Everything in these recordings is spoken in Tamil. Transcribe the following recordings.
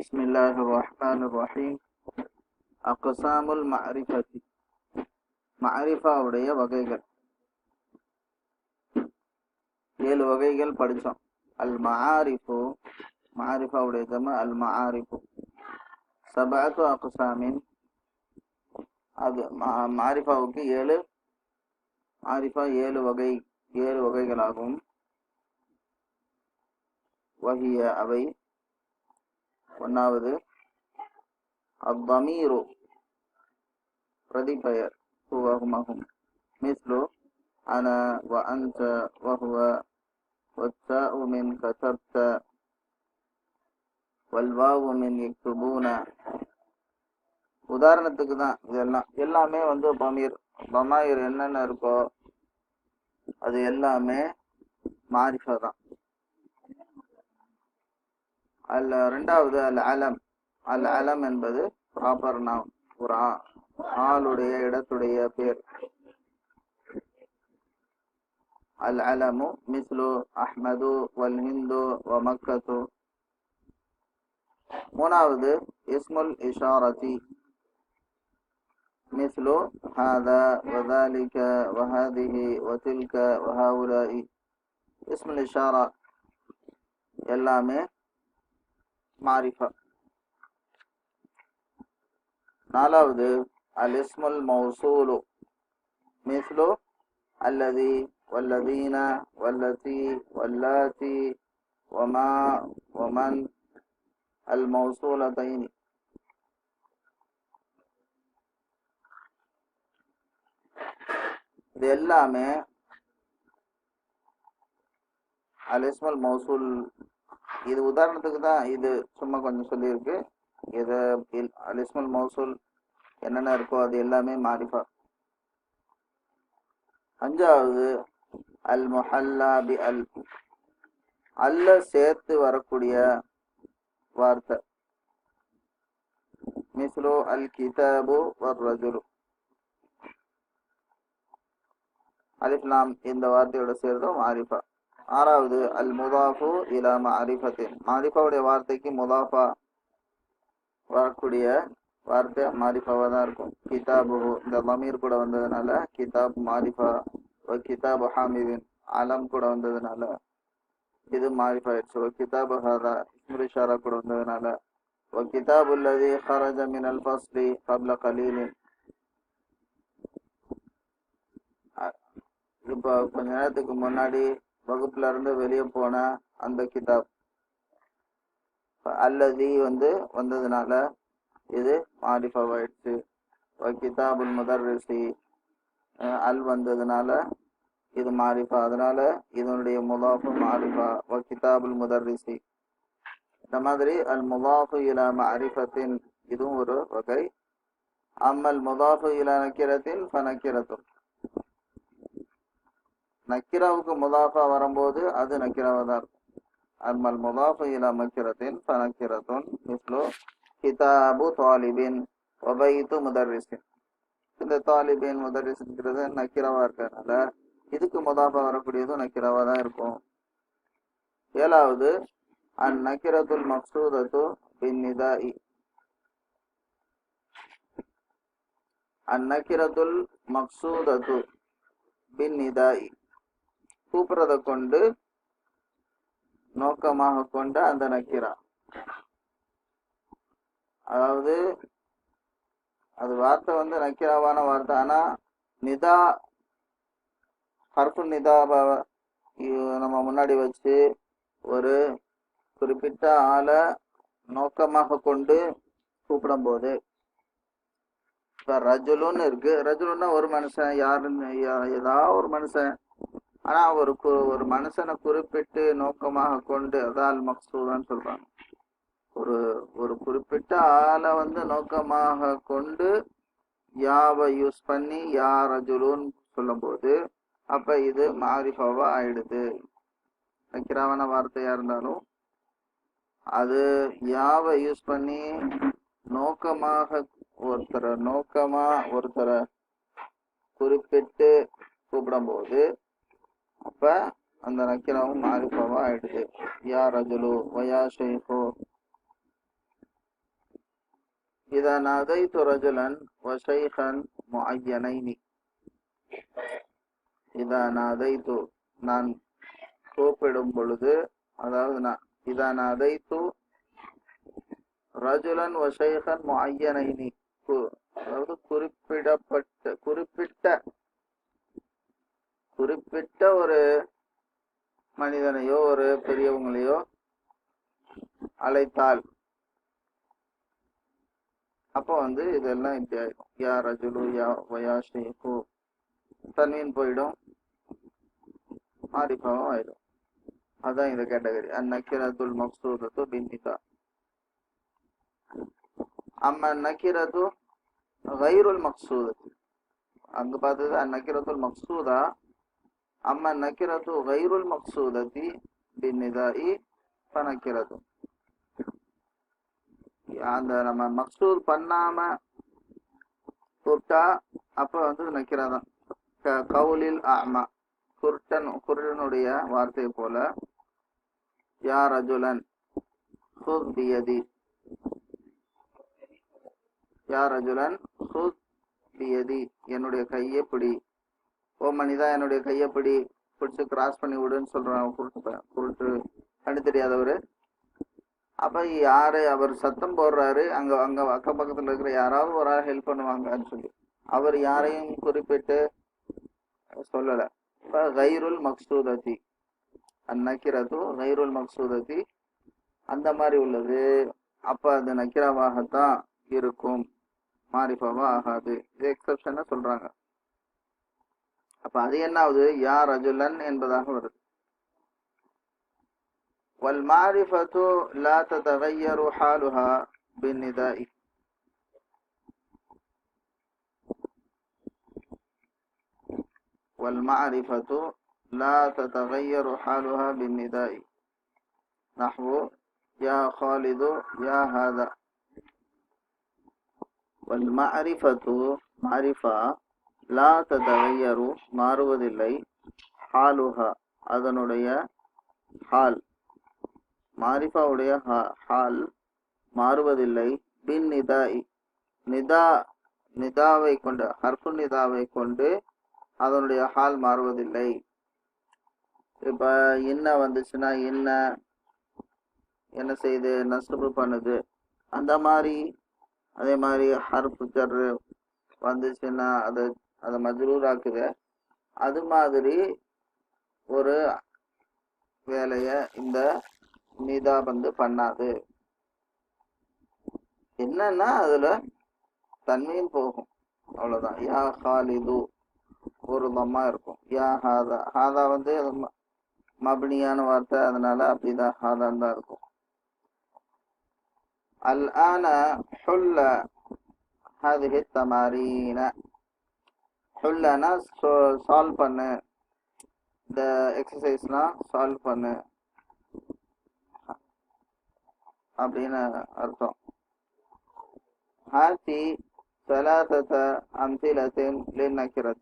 பிஸ்மில்லாஹிர் ரஹ்மானிர் ரஹீம். அக்ஸாமுல் மஅரிஃபத்தி, மஅரிஃபாவுடைய வகைகள். 7 வகைகள் படித்தோம். அல் மஆரிஃபு, மஆரிஃபாவுடைய ஜம அல் மஆரிஃபு. சபஅத்து அக்ஸாமின், அது மஆரிஃபாவுக்கு 7 மாரிஃபா 7 வகைகளாகும். வஹிய, அவை. ஒன்றாவது அத்தமீரு, பிரதிபெயர், ஹுவஹுமஹும். மிஸ்லு அன வ அன்த வஹுவ வத்தாஉ மின் கதப்த வல்வாவு மின் யக்துபூன. உதாரணத்துக்கு தான் இதெல்லாம். எல்லாமே பமாயிர் என்னென்ன இருக்கோ அது எல்லாமே மாரிஃபா தான். ரெண்டாவது அல் அலம். அல் அலம் என்பது ப்ராப்பர் நவுன், ஒரு ஆளுடைய இடத்துடைய பேர். அல் அலமு மிஸ்லு அஹ்மது வல் ஹிந்து வ மக்கத்து. மூணாவது இஸ்முல் இஷாரதி, மிஸ்லு ஹாதா வ ذلك வ ஹாதிஹி வ தில்க வ ஹாஉலாஇ. இஸ்முல் இஷாரா எல்லாமே மாரிஃபா. நாலாவது அல் இஸ்முல் மௌசூலு, மிஸ்லு அல்லதி வல்லதீன வல்லதி வல்லாதி வமா வமன் அல் மௌசூலதைனி. இது எல்லாமே அல் இஸ்முல் மௌசூல். இது உதாரணத்துக்கு தான், இது சும்மா கொஞ்சம் சொல்லியிருக்கு. இது அல் இஸ்முல் மௌசூல் என்னென்ன இருக்கோ அது எல்லாமே மாரிஃபா. அஞ்சாவது அல் முஹல்லா பி அல், அல்ல சேர்த்து வரக்கூடிய வார்த்தை. மிஸ்லு அல் கிதாபு வர் ரஜுலு. அலிஃப் லாம் இந்த வார்த்தையோட சேர்ந்தும் மாரிஃபா. ஆறாவது அல் முதாஃபு இலா மஅரிஃபத்தின், மாரிஃபாவுடைய வார்த்தைக்கு முதாஃபா வரக்கூடிய வார்த்தை மாரிஃபாவாக தான் இருக்கும். கிதாபு இந்த லமீர் கூட வந்ததுனால கிதாப் மாரிஃபா. கிதாபு ஹாமிதின் அலம் கூட வந்ததுனால இது மாரிஃபா ஆயிடுச்சு. கிதாபு ஹாதா இஸ்முல் இஷாரா கூட வந்ததுனால. கிதாபு அல்லதி ஹரஜ மினல் ஃபஸ்லி கப்ல கலீலின். இப்போ கொஞ்ச நேரத்துக்கு முன்னாடி வகுப்புல இருந்து வெளியே போன அந்த கிதாப். அல்லதி வந்ததுனால இது மாரிஃபாவாயிடுச்சு. கிதாபுல் முதர்ரிசி அல் வந்ததுனால இது மாரிஃபா. அதனால இதனுடைய முதாஃபு மாரிஃபா. கிதாபுல் முதர்ரிசி. இந்த மாதிரி அல் முதாஃபு இலா மஅரிஃபத்தின் இதுவும் ஒரு வகை. அம்மல் முதாஃபு இலா நக்கிரத்தின் ஃபநக்கிரத்துன். நக்கிராவுக்கு முதாஃபா வரும்போது அது நக்கிராவா தான் இருக்கும். அம்மல் முதாஃபு இலா மக்கிரத்தின் ஃபநக்கிரத்துன். மிஸ்லு கிதாபு தாலிபின் வ பைத்து முதர்ரிசின். இந்த தாலிபின் முதர்ரிஸ்ங்கிறது நக்கிராவா இருக்கிறதுனால இதுக்கு முதாஃபா வரக்கூடியதும் நக்கிராவா தான் இருக்கும். ஏழாவது அன் நக்கிரத்துல் மக்சூதத்து பின் நிதாஇ. அன் நக்கிரத்துல் மக்சூதத்து பின் நிதாஇ, கூப்பிடுறதை கொண்டு நோக்கமாக கொண்ட அந்த நக்கிரா. அதாவது அது வார்த்தை நக்கிராவான வார்த்தை. ஆனா நிதா ஹர்ஃபு நிதாபா நம்ம முன்னாடி வச்சு ஒரு குறிப்பிட்ட ஆளை நோக்கமாக கொண்டு கூப்பிடும் போது, இப்ப ரஜுலுன்னு இருக்கு. ரஜுலுன்னா ஒரு மனுஷன், யாருன்னு ஏதாவது ஒரு மனுஷன். ஆனா ஒரு மனுஷனை குறிப்பிட்டு நோக்கமாக கொண்டு அதால் மக்சூதான்னு சொல்றாங்க. ஒரு குறிப்பிட்ட ஆளை நோக்கமாக கொண்டு யாவை யூஸ் பண்ணி யா ரஜுலுன்னு சொல்லும் போது அப்ப இது மாரிஃபாவா ஆயிடுது. நக்கிராவான வார்த்தையா இருந்தாலும் அது யாவை யூஸ் பண்ணி நோக்கமாக ஒருத்தரை குறிப்பிட்டு கூப்பிடும் போது அப்ப அந்த நக்கிராவும் மாரிஃபாவா ஆயிடுது. யா ரஜுலு வயா ஷைஹு. இதா நாதைத்து ரஜுலன் வஷைஹன் முஅய்யனைனி. இதா நாதைத்து நான் கூப்பிடும் பொழுது, அதாவது இதா நாதைத்து ரஜுலன் வஷைஹன் முஅய்யனைனி, அதாவது குறிப்பிட்ட ஒரு மனிதனையோ ஒரு பெரியவங்களையோ அழைத்தால் அப்போ இதெல்லாம் இப்படி ஆயிடும். யா ரஜுலு யா வயா ஷேகு தன்வீன் போயிடும், மாரிஃபாவும் ஆயிடும். அதான் இந்த கேட்டகரி. அந்நக்கிரத்துல் மக்சூதத்து பின்னிதா. அம்ம நக்கிரத்து கைருல் மக்சூதத்து, அங்க பார்த்தது அந்நக்கிரத்துல் மக்சூதா. அம்ம நக்கிரத்து கைருல் மக்சூதத்தி பின்னிதாஇ ஃபநக்கிரத்து. அந்த நம்ம மக்சூத் பண்ணாம கூப்பிட்டா அப்ப நக்கிராதான். கவுலில் ஆமா, குருடனுடைய வார்த்தை போல. யா ரஜுலன் ஹுத் பியதி, யா ரஜுலன் ஹுத் பியதி, என்னுடைய கையை பிடி. ஓ மனிதா என்னுடைய கையை பிடிச்சு கிராஸ் பண்ணி விடுன்னு சொல்றான் குருட்டு, கண்ணு தெரியாதவரு. அப்ப யாரு அவர் சத்தம் போடுறாரு, அங்க அக்கம் பக்கத்துல இருக்கிற யாராவது ஒரு ஆள் ஹெல்ப் பண்ணுவாங்கன்னு சொல்லி அவர் யாரையும் குறிப்பிட்டு சொல்லல. இப்ப கைருல் மக்சூதத்தி, அந்நக்கிரத்து கைருல் மக்சூதத்தி, அந்த மாதிரி உள்ளது. அப்ப அது நக்கிராவாகத்தான் இருக்கும், மாரிஃபாவா ஆகாது. இது எக்ஸப்ஷன் சொல்றாங்க. அப்ப அது என்ன ஆகுது, யா ரஜுலன் என்பதாக வருது. والمعرفة لا تتغير حالها بالنداء. والمعرفة لا تتغير حالها بالنداء. نحو يا خالد يا هذا. والمعرفة معرفة لا تتغير மாறுவதில்லை, حالها அதனுடைய ஹால், மாரிஃபாவுடைய ஹால் மாறுவதில்லை. பின் நிதாஇ, நிதாவை கொண்டு, ஹர்ஃபு நிதாவை கொண்டு அதனுடைய ஹால் மாறுவதில்லை. இப்ப இன்ன வந்துச்சுன்னா என்ன செய்யுது, நஸ்பு பண்ணுது. அந்த மாதிரி அதே மாதிரி ஹர்ஃபு ஜர் வந்துச்சுன்னா அதை மஜ்ரூராக்குது. அது மாதிரி ஒரு வேலைய இந்த நிதா பண்ணாது. என்னன்னா அதுல தன்மையும் போகும், அவ்வளவுதான். யா ஹாலிது ஒரு தம்மா இருக்கும். யா ஹாதா, ஹாதா மப்னியான வார்த்தை, அதனால அப்படிதான் ஹாதான் தான் இருக்கும். அல் ஆன ஹுல்ல ஹாதிஹி தமாரீன. ஹுல்லனா சால்வ் பண்ணு, இந்த எக்ஸசைஸ்லாம் சால்வ் பண்ணு அப்படின்னு அர்த்தம். ஹாத்தி ثلاثة أمثلة للنكرة.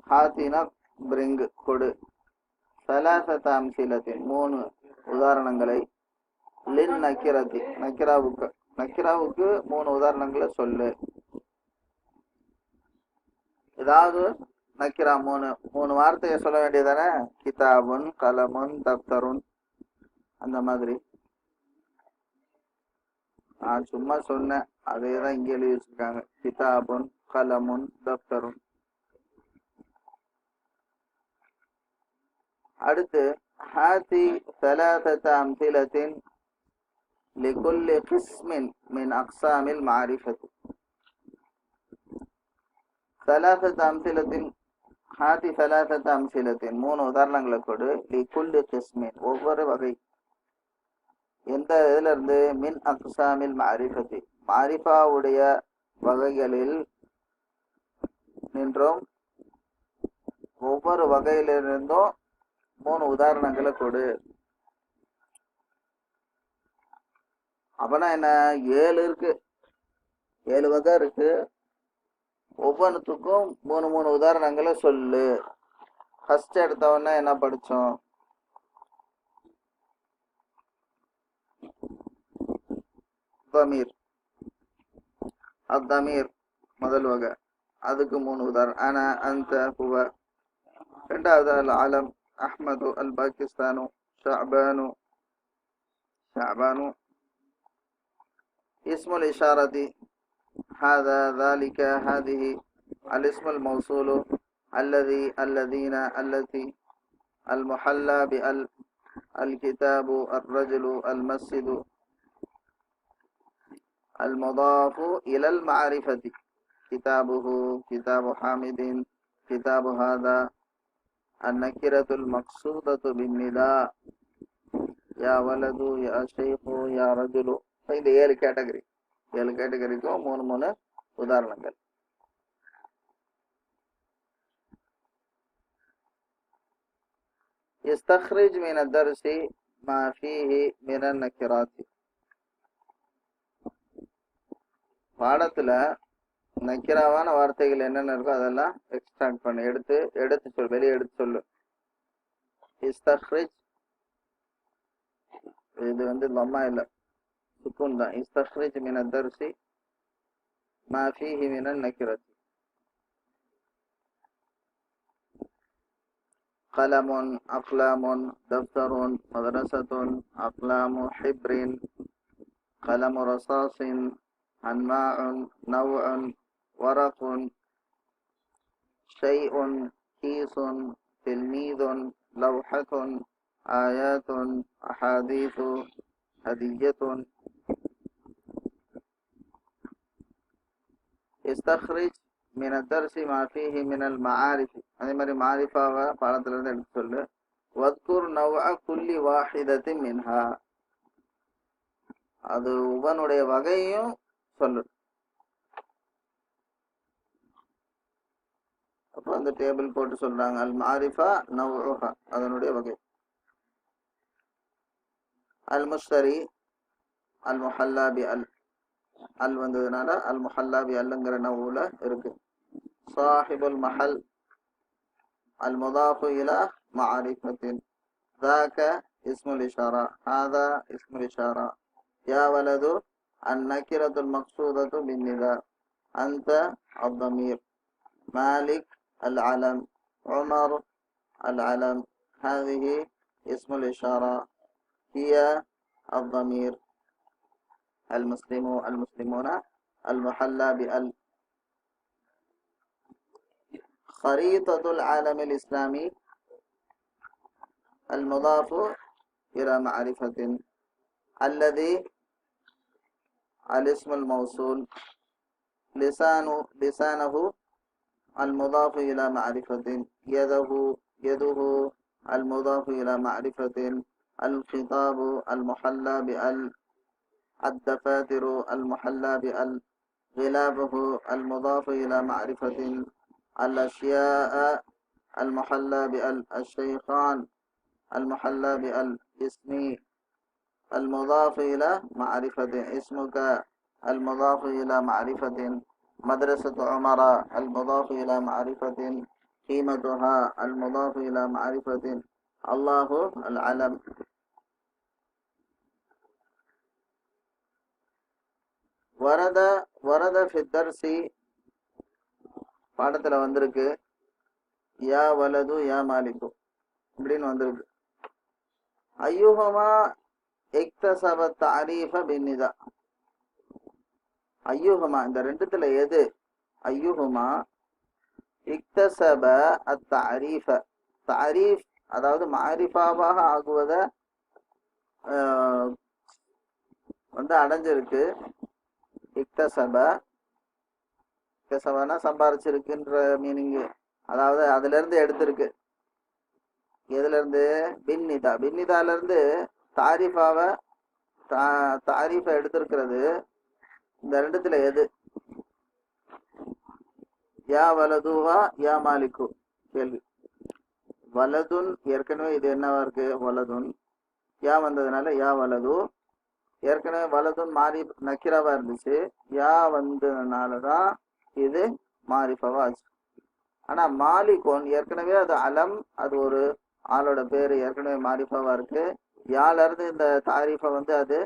ஹாத்தினா பிரிங் கொடு, ثلاثة أمثلة மூணு உதாரணங்களை, லின் நக்கிரதி நக்கிராவுக்கு மூணு உதாரணங்களை சொல்லு. ஏதாவது நக்கிரா மூணு வார்த்தையை சொல்ல வேண்டியதானே. கிதாபுன் கலமுன் தப்தருன், அந்த மாதிரி. நான் சும்மா சொன்னேன், அதேதான் இங்கே எழுதி வச்சிருக்காங்க. கிதாபுன் கலமுன் தப்தருன். அடுத்து ஹாதி ثلاثة أمثلة لكل قسم من أقسام المعرفة. ثلاثة أمثلة ஹாதி ثلاثة أمثلة மூணு உதாரணங்களை கொடு. لكل قسم ஒவ்வொரு வகை, எந்த இதுல இருந்து, மின் அக்சாமில் மாரிஃபத்தி மாரிஃபாவுடைய வகைகளில் நின்றோம், ஒவ்வொரு வகையிலிருந்தும் மூணு உதாரணங்களை கொடு. அப்பனா என்ன, 7 இருக்கு, 7 வகை இருக்கு. ஒவ்வொன்றுத்துக்கும் மூணு உதாரணங்களை சொல்லு. ஃபர்ஸ்ட் எடுத்தவொடனே என்ன படிச்சோம், தமீர். அத்தமீர் முதல் வகை, அதுக்கு 3 உதாரணம். அன, அந்த, ஹுவ. ரெண்டாவது அல் அலம், அஹ்மது, அல் பாகிஸ்தானு, ஷஅபானு. இஸ்முல் இஷாரதி ஹாதா, ذلك، ஹாதிஹி. الاسم الموصول الذي، الذين، التي. المحلى بال، الكتاب، الرجل، المسجد. المضاف إلى المعرفة، كتابه، كتاب حامد، كتاب هذا. النكرة المقصودة بالنداء، يا ولد، يا شيخ، يا رجل. இந்த 7 கேட்டகரி, 7 கேட்டகரிக்கும் 3 உதாரணங்கள். استخرج من الدرس ما فيه من النكرات. பாடத்துல நக்கிராவான வார்த்தைகள் என்னென்ன இருக்கோ அதெல்லாம் எக்ஸ்ட்ராக்ட் பண்ணு, எடுத்து சொல்லு, வெளியே எடுத்து சொல்லு. இஸ்தக்ரிஜ், இது லம்மா இல்ல, சுக்கூன் தான். இஸ்தக்ரிஜ் மின தர்சி மா ஃபீஹி மின நக்கிரத். கலமுன், அக்லாமுன், தப்தருன், மதரசத்துன், அக்லாமு ஹிப்ரின், கலமு ரசாசின், அன்மாஉன், நவ்உன், வரகுன், ஷைஉன், கீசுன், தில்மீதுன், லவ்ஹத்துன், ஆயாத்துன், அஹாதீது, ஹதிய்யத்துன். இஸ்தக்ரிஜ் மின தர்சி மா ஃபீஹி மினல் மஆரிஃப். அதே மாதிரி மாரிஃபாவை பாடத்துல இருந்து எடுத்து சொல்லு. வத்குர் நவ்அ குல்லி வாஹிதத்தின் மின்ஹா, அது உவனுடைய வகையும் சொல்லு. அப்போ அந்த டேபிள் போட்டு சொல்றாங்க. அல் மாரிஃபா நவ்உஹா, அதனுடைய வகை. அல் முஷ்தரி, அல் முஹல்லா பி அல், அல் வந்ததுனால அல் முஹல்லா பி அல்லுங்கிற நவ்வுல இருக்கு. சாஹிபுல் மஹல், அல் முதாஃபு இலா மஅரிஃபத்தின். ذاك اسم الإشارة، هذا اسم الإشارة. يا ولد النكرة المقصودة بالنداء. أنت الضمير. مالك العلم. عمر العلم. هذه اسم الإشارة. هي الضمير. المسلمون المحلى بال. خريطة العالم الإسلامي المضاف إلى معرفة. الذي الاسم الموصول. لسانه المضاف إلى معرفة. يده المضاف إلى معرفة. الخطاب المحلى بال. الدفاتر المحلى بال. غلافه المضاف إلى معرفة. الأشياء المحلى بال. الشيخان المحلى بال. اسمي المضاف إلى معرفة. اسمك المضاف إلى معرفة. مدرسة عمر المضاف إلى معرفة. قيمتها المضاف إلى معرفة. الله العلم. ورد في الدرس، பாடத்துல வந்திருக்கு. யா வலது யா மாலிகு இப்படின்னு வந்திருக்கு. ஐயுஹுமா இக்தஸப தஅரீஃப பின்னிதா. ஐயுஹுமா, இந்த ரெண்டுத்துல எது? ஐயுஹுமா இக்தஸப அத்தஅரீஃப, தஅரீஃப் அதாவது மாரிஃபாவாக ஆகுவத அடைஞ்சிருக்கு. இக்தஸப, இக்தஸபனா சம்பாரிச்சிருக்குன்ற மீனிங். அதாவது அதுல இருந்து எடுத்திருக்கு. எதுல இருந்து? பின்னிதா. பின்னிதால இருந்து தாரீஃப எடுத்திருக்கிறது. இந்த ரெண்டுத்துல எது? யா வலதுவா யா மாலிக்கு? கேள்வி. வலதுன் ஏற்கனவே இது என்னவா இருக்கு? வலதுன். யா வந்ததுனால யா வலது. ஏற்கனவே வலதுன் மாறி நக்கிராவா இருந்துச்சு. யா வந்ததுனாலதான் இது மாரிஃபாவா ஆச்சு. ஆனா மாலிகோன் ஏற்கனவே அது அலம், அது ஒரு ஆளோட பேரு, ஏற்கனவே மாரிஃபாவா இருக்கு. யால இருந்து இந்த தாரீஃபை அது